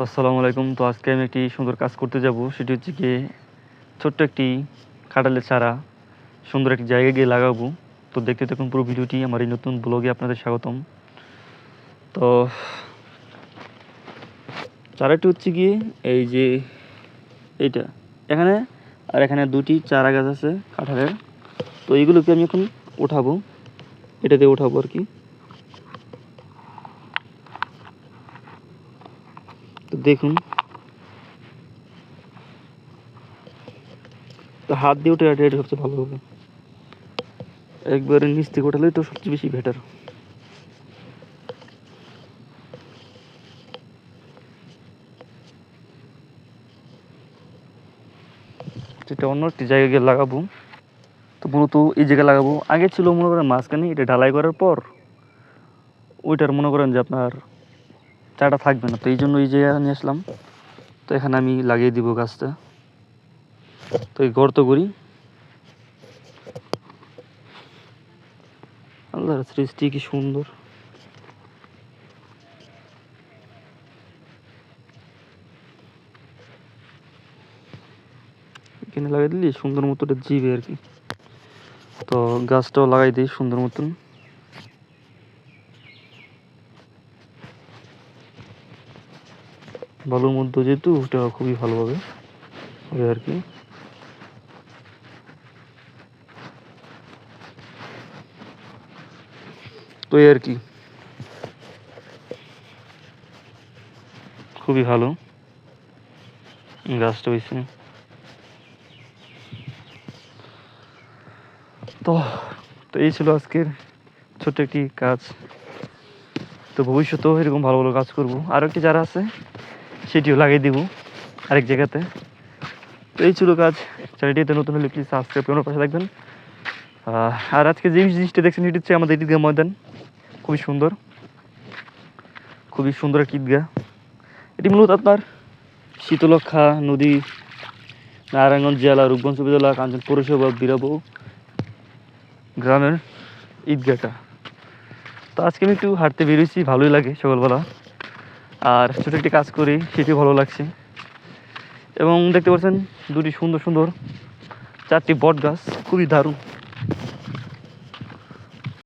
তো আসসালামু আলাইকুম। তো আজকে আমি একটি সুন্দর কাজ করতে যাব, সেটি হচ্ছে গিয়ে ছোট্ট একটি কাঁঠালের চারা সুন্দর একটি জায়গায় গিয়ে লাগাবো। তো দেখতে থাকুন পুরো ভিডিওটি। আমার এই নতুন ব্লগে আপনাদের স্বাগতম। তো চারাটি হচ্ছে গিয়ে এই যে এইটা এখানে, আর এখানে দুটি চারা গাছ আছে কাঁঠালের। তো এইগুলোকে আমি এখন উঠাবো, এটাতে উঠাবো আর কি। তো দেখুন, তো হাত দিয়ে উঠে এটা সবচেয়ে ভালো হবে। একবারে নিচ থেকে উঠালেই তো সবচেয়ে বেশি বেটার। এটা অন্য একটি জায়গায় গিয়ে লাগাবো। তো মূলত এই জায়গায় লাগাবো। আগে ছিল মনে করেন মাঝখানে, এটা ঢালাই করার পর ওইটার মনে করেন যে আপনার চাটা থাকবে না, তো এই জন্য এই জায়গায় নিয়ে আসলাম। তো এখানে আমি লাগিয়ে দিব গাছটা। তো এই গর্ত করি। আল্লাহর সৃষ্টি কি সুন্দর। এখানে লাগাই দিলি সুন্দর মতো এটা জিবে আর কি। তো গাছটাও লাগাই দিই সুন্দর মতন। বালুর মধ্যে যেহেতু ওটা খুবই ভালোভাবে হবে আর কি। তো এই আর কি, খুবই ভালো গাছটা হয়েছে। তো তো এই ছিল আজকের ছোট্ট একটি কাজ। তো ভবিষ্যতেও এরকম ভালো ভালো কাজ করবো। আরও একটি যারা আছে সেটিও লাগিয়ে দিব আরেক জায়গাতে। তো এই ছিল কাজ। চ্যানেলটিতে নতুন হলে প্লিজ সাবস্ক্রাইব করে পাশে থাকবেন। আর আজকে যে জিনিসটা দেখছেন এটি হচ্ছে আমাদের ঈদগাহ ময়দান। খুবই সুন্দর, খুবই সুন্দর একটি ঈদগাহ। এটি মূলত আপনার শীতলক্ষা নদী, নারায়ণগঞ্জ জেলা, রূপগঞ্জ উপজেলা, কাঞ্চন পৌরসভা, বীরাবৌ গ্রামের ঈদগাহটা। তো আজকে আমি একটু হাঁটতে বেরিয়েছি, ভালোই লাগে সকালবেলা। আর ছোটো একটি কাজ করি, সেটিও ভালো লাগছে। এবং দেখতে পাচ্ছেন দুটি সুন্দর সুন্দর 4টি বট গাছ, খুবই দারুণ।